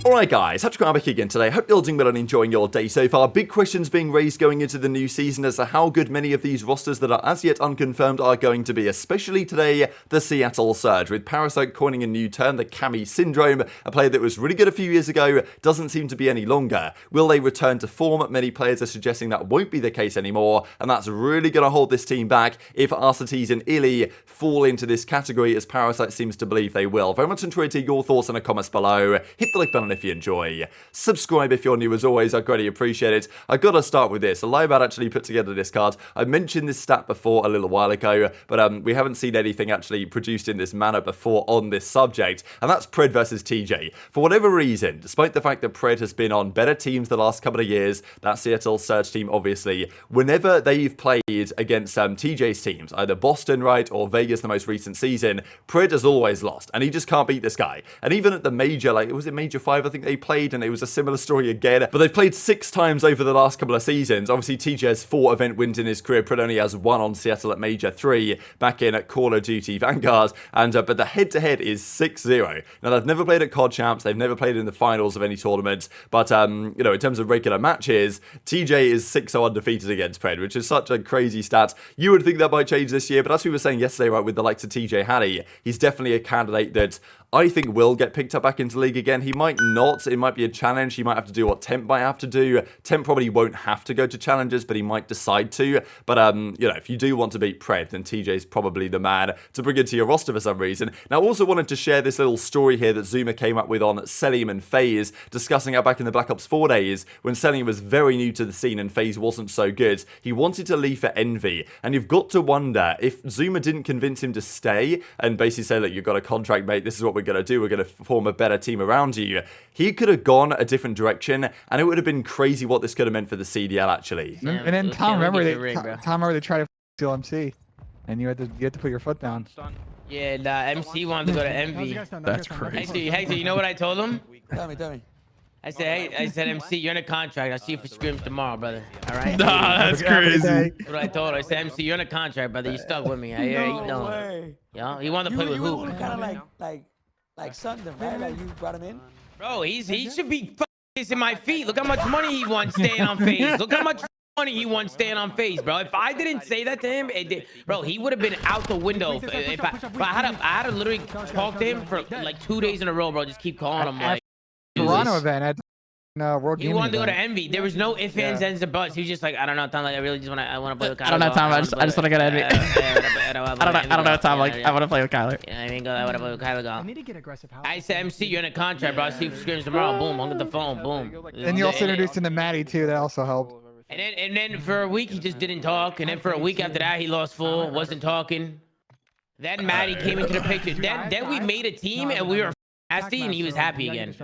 Alright guys, TacticalRab back again today. Hope you're doing well and enjoying your day so far. Big questions being raised going into the new season as to how good many of these rosters that are as yet unconfirmed are going to be, especially today, the Seattle Surge, with Parasite coining a new term, the Cammy Syndrome, a player that was really good a few years ago, doesn't seem to be any longer. Will they return to form? Many players are suggesting that won't be the case anymore, and that's really going to hold this team back if Arcetes and iLLeY fall into this category, as Parasite seems to believe they will. Very much enjoy to your thoughts in the comments below. Hit the like button if you enjoy. Subscribe if you're new as always, I'd greatly appreciate it. I gotta start with this. iLLeY actually put together this card. I mentioned this stat before a little while ago, but we haven't seen anything actually produced in this manner before on this subject, and that's Pred versus TJ. For whatever reason, despite the fact that Pred has been on better teams the last couple of years, that Seattle Surge team obviously, whenever they've played against TJ's teams, either Boston, right, or Vegas the most recent season, Pred has always lost, and he just can't beat this guy. And even at the major, like, was it Major 5, I think they played, and it was a similar story again, but they've played 6 times over the last couple of seasons. Obviously, TJ has 4 event wins in his career. Pred only has 1 on Seattle at Major 3, back in at Call of Duty Vanguard, and but the head-to-head is 6-0. Now, they've never played at COD Champs, they've never played in the finals of any tournament, but, you know, in terms of regular matches, TJ is 6-0 undefeated against Pred, which is such a crazy stat. You would think that might change this year, but as we were saying yesterday, right, with the likes of TJ Hattie, he's definitely a candidate that I think will get picked up back into League again. He might not. It might be a challenge. He might have to do what Temp might have to do. Temp probably won't have to go to challenges, but he might decide to. But, you know, if you do want to beat Pred, then TJ's probably the man to bring into your roster for some reason. Now, I also wanted to share this little story here that ZooMaa came up with on Cellium and FaZe, discussing how back in the Black Ops 4 days, when Cellium was very new to the scene and FaZe wasn't so good, he wanted to leave for Envy. And you've got to wonder, if ZooMaa didn't convince him to stay and basically say, look, you've got a contract, mate, this is what we're going to do, we're going to form a better team around you, he could have gone a different direction, and it would have been crazy what this could have meant for the CDL, actually. Yeah, and then Tom, remember they tried to steal MC, and you had to put your foot down. Yeah, nah, MC wanted to go to Envy. That's crazy. Hey, you know what I told him? Tell me. I said, MC, you're in a contract. I'll see you for scrims tomorrow, brother. All right? Nah, that's crazy. That's what I told her. I said, MC, you're in a contract, brother. You stuck with me. No way. Yeah, he wanted to play with who? Kind of like Sunday, right? Like you brought him in. Bro, he should be kissing my feet. Look how much money he won staying on FaZe. Look how much money he won staying on FaZe, bro. If I didn't say that to him, bro, he would have been out the window. If I had to literally talk to him for like 2 days in a row, bro. Just keep calling him like. Toronto event at World He Gaming wanted to go to event. Envy. There was no ifs, ands, and buts. He was just like, I don't know, Tom. Like, I really just want to play with Kyler. I don't know, Tom. I just want to go to Envy. I don't know, Tom. Like, I want to play with Kyler. Yeah, I mean, I want to play with Kyler. I need to get aggressive. I said, MC, you're in a contract, bro. I'll see you for scrims tomorrow. Boom, I'll get the phone. Boom. And you also introduced him to Maddie too. That also helped. And then for a week he just didn't talk. And then for a week after that he lost full, wasn't talking. Then Maddie came into the picture. Then we made a team and we were nasty, and he was happy again.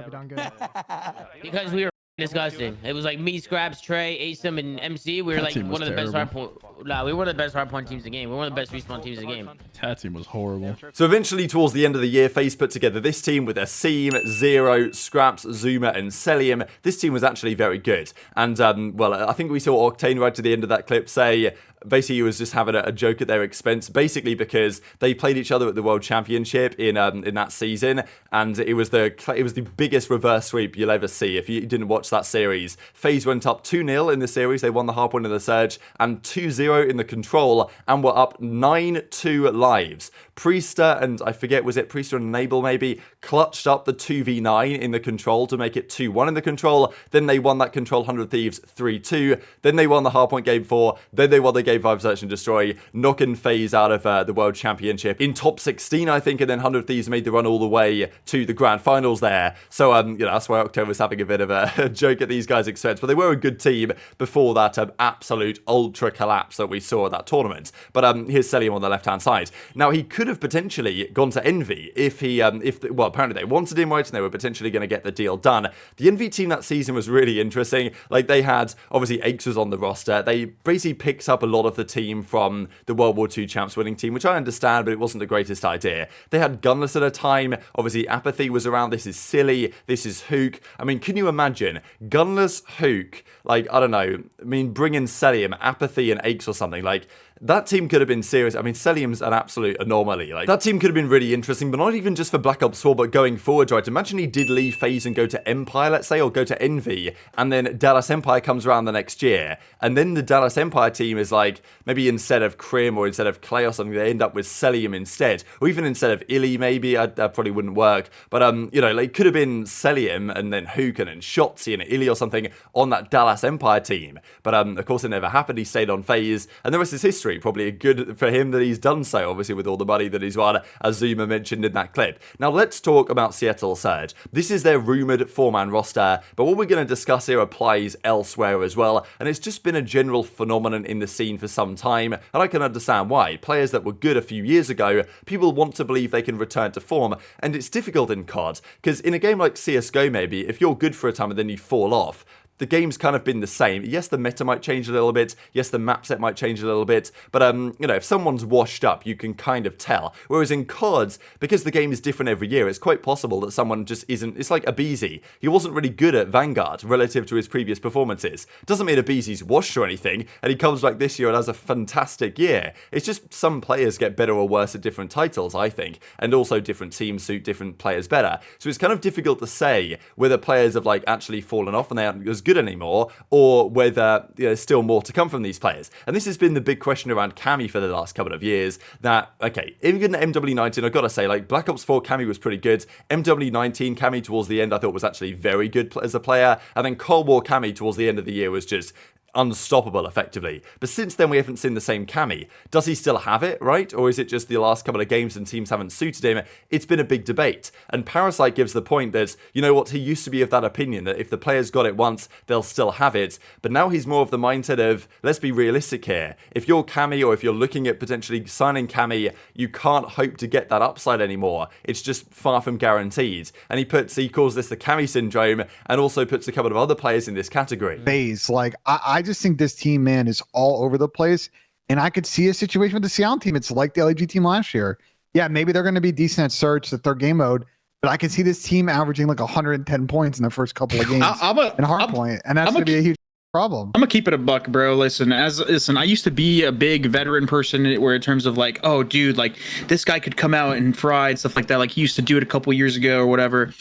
Because we were disgusting. It was like me, Scraps, Trey, Asum, and MC. We were like one of the best hardpoint. Nah, we were one of the best hardpoint teams in the game. We were one of the best respawn teams in the game. That team was horrible. So eventually, towards the end of the year, FaZe put together this team with Asim, Zero, Scraps, ZooMaa, and Cellium. This team was actually very good. And, well, I think we saw Octane right to the end of that clip say, basically he was just having a joke at their expense, basically because they played each other at the World Championship in that season, and it was the biggest reverse sweep you'll ever see. If you didn't watch that series, FaZe went up 2-0 in the series. They won the hardpoint in the Surge and 2-0 in the Control, and were up 9-2 lives. Priestahh and I forget, was it Priestahh and Enable maybe, clutched up the 2v9 in the Control to make it 2-1 in the Control. Then they won that Control 100 Thieves 3-2. Then they won the hardpoint game 4. Then they won the game 5 Search and Destroy, knocking FaZe out of the World Championship in top 16, I think, and then 100 Thieves made the run all the way to the Grand Finals there. So, you know, that's why October was having a bit of a joke at these guys' expense, but they were a good team before that absolute ultra collapse that we saw at that tournament. But here's Cellium on the left-hand side. Now, he could have potentially gone to Envy if he, well, apparently they wanted him, right, and they were potentially going to get the deal done. The Envy team that season was really interesting. Like, they had, obviously, Aches was on the roster. They basically picked up a lot of the team from the World War II champs winning team, which I understand, but it wasn't the greatest idea. They had Gunless at a time. Obviously, aBeZy was around. This is silly. This is Hook. I mean, can you imagine? Gunless, Hook, like, I don't know. I mean, bring in Cellium, aBeZy, and Aches or something. Like, that team could have been serious. I mean, Cellium's an absolute anomaly. Like, that team could have been really interesting, but not even just for Black Ops 4, but going forward, right? Imagine he did leave FaZe and go to Empire, let's say, or go to Envy, and then Dallas Empire comes around the next year, and then the Dallas Empire team is like, maybe instead of Crim or instead of Clay or something, they end up with Cellium instead, or even instead of iLLeY, maybe. That probably wouldn't work, but you know, like, could have been Cellium and then Hook and Shotzzy and iLLeY or something on that Dallas Empire team, but of course it never happened. He stayed on FaZe, and the rest is history. Probably good for him that he's done so, obviously, with all the money that he's won, as ZooMaa mentioned in that clip. Now let's talk about Seattle Surge. This is their rumoured 4-man roster, but what we're going to discuss here applies elsewhere as well, and it's just been a general phenomenon in the scene for some time, and I can understand why. Players that were good a few years ago, people want to believe they can return to form, and it's difficult in COD, because in a game like CSGO maybe, if you're good for a time and then you fall off, the game's kind of been the same. Yes, the meta might change a little bit. Yes, the map set might change a little bit. But, you know, if someone's washed up, you can kind of tell. Whereas in CODs, because the game is different every year, it's quite possible that someone just isn't... It's like aBeZy. He wasn't really good at Vanguard relative to his previous performances. Doesn't mean aBeZy's washed or anything, and he comes back this year and has a fantastic year. It's just some players get better or worse at different titles, I think. And also different teams suit different players better. So it's kind of difficult to say whether players have, like, actually fallen off and they aren't as good anymore, or whether there's still more to come from these players. And this has been the big question around Cammy for the last couple of years, that, okay, even MW19, I've got to say, like, Black Ops 4 Cammy was pretty good. MW19 Cammy towards the end I thought was actually very good as a player, and then Cold War Cammy towards the end of the year was just unstoppable, effectively. But since then, we haven't seen the same Cammy. Does he still have it, right? Or is it just the last couple of games and teams haven't suited him? It's been a big debate. And Parasite gives the point that, you know what, he used to be of that opinion, that if the players got it once, they'll still have it. But now he's more of the mindset of, let's be realistic here. If you're Cammy, or if you're looking at potentially signing Cammy, you can't hope to get that upside anymore. It's just far from guaranteed. And he calls this the Cammy Syndrome, and also puts a couple of other players in this category. FaZe, like, I just think this team, man, is all over the place. And I could see a situation with the Seattle team. It's like the LEG team last year. Yeah, maybe they're going to be decent at Search, the third game mode, but I can see this team averaging like 110 points in the first couple of games in Hardpoint, and that's going to be a huge problem. I'm gonna keep it a buck, bro. Listen, I used to be a big veteran person, where in terms of like, oh, dude, like this guy could come out and fry and stuff like that. Like he used to do it a couple years ago or whatever.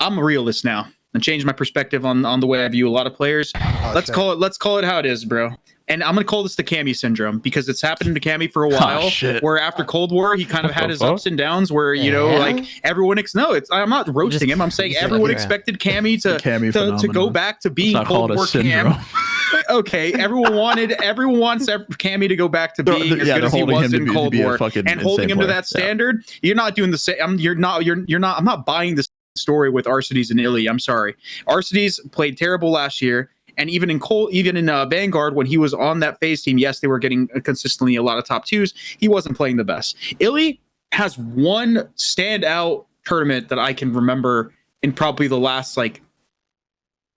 I'm a realist now. And changed my perspective on the way I view a lot of players. Let's call it how it is, bro. And I'm gonna call this the Cammy Syndrome, because it's happened to Cammy for a while. Where after Cold War, he kind of had his ups and downs. Where you know, like everyone I'm not roasting him. I'm saying everyone expected Cammy to go back to being Cold War Cam. Okay, everyone wants Cammy to go back to being as good as he was in Cold War, and holding him to that standard. You're not doing the same. I'm not buying this story with Arcides and iLLeY. I'm sorry. Arcides played terrible last year, and even in Vanguard, when he was on that FaZe team, yes, they were getting consistently a lot of top twos. He wasn't playing the best. iLLeY has one standout tournament that I can remember in probably the last like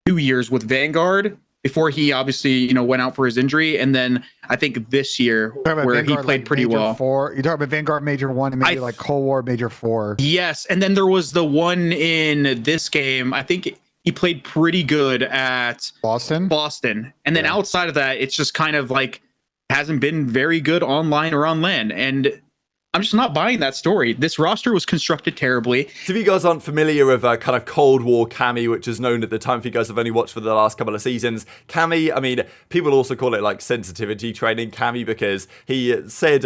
2 years with Vanguard, before he obviously went out for his injury, and then I think this year where Vanguard, he played like pretty well. You're talking about Vanguard Major 1 and maybe like Cold War Major 4. Yes, and then there was the one in this game. I think he played pretty good at Boston, and then outside of that, it's just kind of like hasn't been very good online or on LAN, and I'm just not buying that story. This roster was constructed terribly. So if you guys aren't familiar with kind of Cold War Cammy, which is known at the time, if you guys have only watched for the last couple of seasons, Cammy, I mean, people also call it like sensitivity training Cammy, because he said,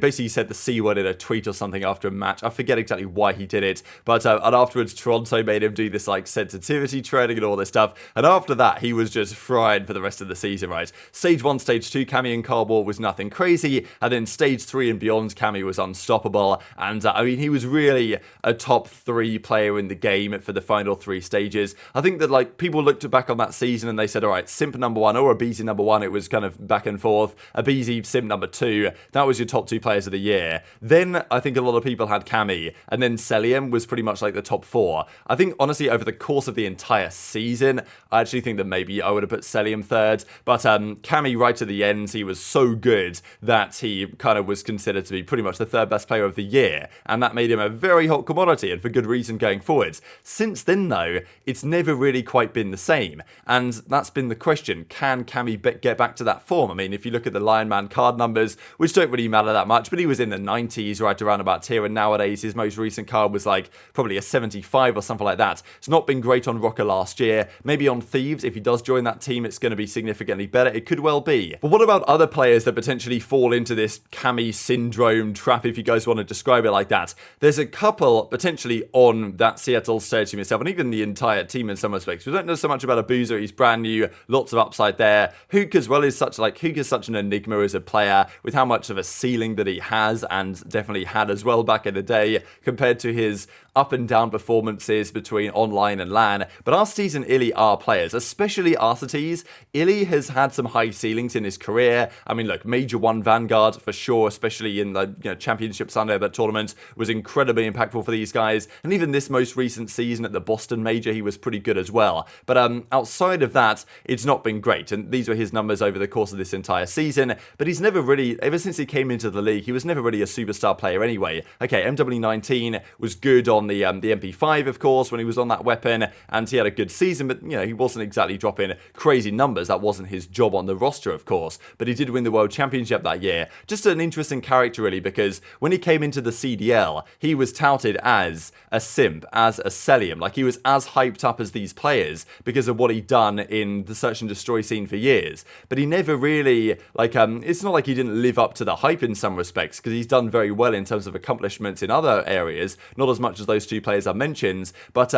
basically he said the C word in a tweet or something after a match. I forget exactly why he did it, but and afterwards Toronto made him do this like sensitivity training and all this stuff. And after that, he was just fried for the rest of the season, right? Stage 1, Stage 2 Cammy and Cold War was nothing crazy, and then Stage 3 and beyond Cammy was unstoppable, and I mean, he was really a top 3 player in the game for the final 3 stages. I think that like people looked back on that season and they said, all right, Simp number 1 or aBeZy number 1, it was kind of back and forth. aBeZy, Simp number 2, that was your top 2 players of the year. Then I think a lot of people had Cammy, and then Cellium was pretty much like the top 4. I think honestly over the course of the entire season, I actually think that maybe I would have put Cellium 3rd, but Cammy right at the end, he was so good that he kind of was considered to be pretty much the third best player of the year, and that made him a very hot commodity, and for good reason going forwards. Since then, though, it's never really quite been the same, and that's been the question. Can Cammy get back to that form? I mean, if you look at the Lion Man card numbers, which don't really matter that much, but he was in the 90s right around about here, and nowadays his most recent card was like probably a 75 or something like that. It's not been great on Rocker last year. Maybe on Thieves, if he does join that team, it's going to be significantly better. It could well be. But what about other players that potentially fall into this Cammy Syndrome trap, if you guys want to describe it like that? There's a couple potentially on that Seattle stage team itself, and even the entire team in some respects. We don't know so much about aBeZy. He's brand new, lots of upside there. Hook as well is such an enigma as a player, with how much of a ceiling that he has, and definitely had as well back in the day, compared to his up and down performances between online and LAN. But Arceties and iLLeY are players, especially Arceties. iLLeY has had some high ceilings in his career. I mean, look, Major 1 Vanguard for sure, especially in the Championship Sunday, that tournament was incredibly impactful for these guys. And even this most recent season at the Boston Major, he was pretty good as well. But outside of that, it's not been great. And these were his numbers over the course of this entire season. But he's never really, ever since he came into the league, he was never really a superstar player anyway. Okay, MW19 was good on the MP5, of course, when he was on that weapon, and he had a good season, but, he wasn't exactly dropping crazy numbers. That wasn't his job on the roster, of course, but he did win the World Championship that year. Just an interesting character, really, because when he came into the CDL, he was touted as a Simp, as a Cellium. Like, he was as hyped up as these players because of what he'd done in the search and destroy scene for years, but he never really, it's not like he didn't live up to the hype in some respects, because he's done very well in terms of accomplishments in other areas, not as much as those two players I mentioned, but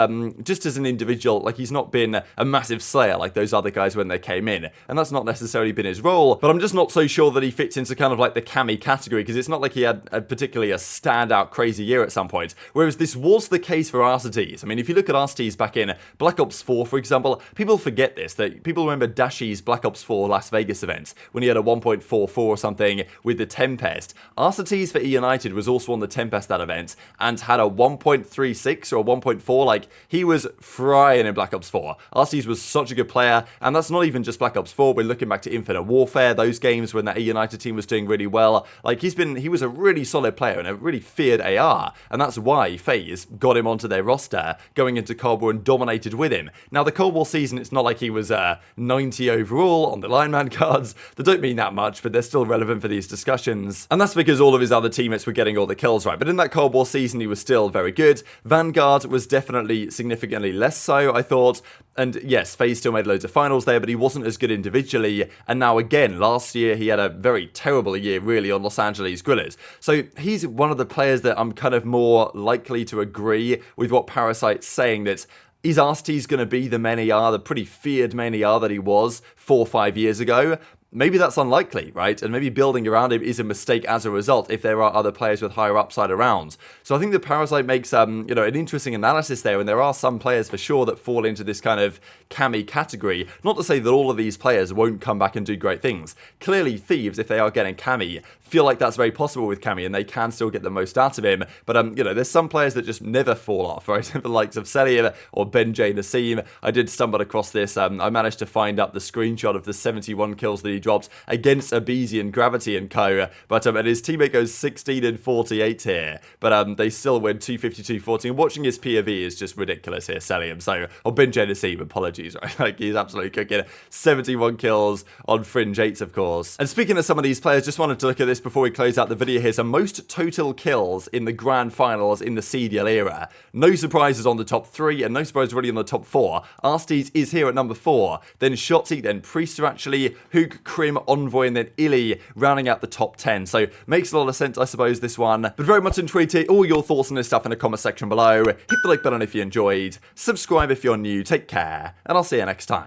just as an individual, he's not been a massive slayer like those other guys when they came in, and that's not necessarily been his role. But I'm just not so sure that he fits into kind of like the Cammy category, because it's not like he had particularly a standout crazy year at some point, whereas this was the case for Arceties. I mean, if you look at Arceties back in Black Ops 4, for example, people forget this, that people remember Dashy's Black Ops 4 Las Vegas events, when he had a 1.44 or something with the Tempest. Arceties for E United was also on the Tempest that event, and had a 1.36 or a 1.4, he was frying in Black Ops 4. Arceties was such a good player, and that's not even just Black Ops 4, we're looking back to Infinite Warfare, those games when that E United team was doing really well. He was a really solid player and a really feared AR, and that's why FaZe got him onto their roster going into Cold War and dominated with him. Now, the Cold War season, it's not like he was 90 overall on the lineman cards. They don't mean that much, but they're still relevant for these discussions, and that's because all of his other teammates were getting all the kills right. But in that Cold War season, he was still very good. Vanguard was definitely significantly less so, I thought. And yes, FaZe still made loads of finals there, but he wasn't as good individually. And now again, last year he had a very terrible year, really, on Los Angeles Grillers. So he's one of the players that I'm kind of more likely to agree with what Parasite's saying, that is Arceties going to be the main AR, the pretty feared main AR that he was 4 or 5 years ago? Maybe that's unlikely, right? And maybe building around him is a mistake as a result if there are other players with higher upside around. So I think the Parasite makes an interesting analysis there, and there are some players for sure that fall into this kind of Cammy category. Not to say that all of these players won't come back and do great things. Clearly, Thieves, if they are getting Cammy, feel like that's very possible with Cammy, and they can still get the most out of him. But there's some players that just never fall off, right? The likes of Cellium or Ben J Nassim. I did stumble across this. I managed to find up the screenshot of the 71 kills that he dropped against aBeZy and Gravity and co. But and his teammate goes 16-48 here. But they still win 252-40. And watching his POV is just ridiculous here, Cellium. So, or Ben J Nassim, apologies, right? He's absolutely cooking. 71 kills on Fringe 8s, of course. And speaking of some of these players, just wanted to look at this before we close out the video here. So most total kills in the grand finals in the CDL era. No surprises on the top 3, and no surprises really on the top 4. Arceties is here at number 4. Then Shotzzy, then Priestahh actually, Hook, Crim, Envoy, and then iLLeY rounding out the top 10. So makes a lot of sense, I suppose, this one. But very much intrigued to hear all your thoughts on this stuff in the comment section below. Hit the like button if you enjoyed. Subscribe if you're new. Take care, and I'll see you next time.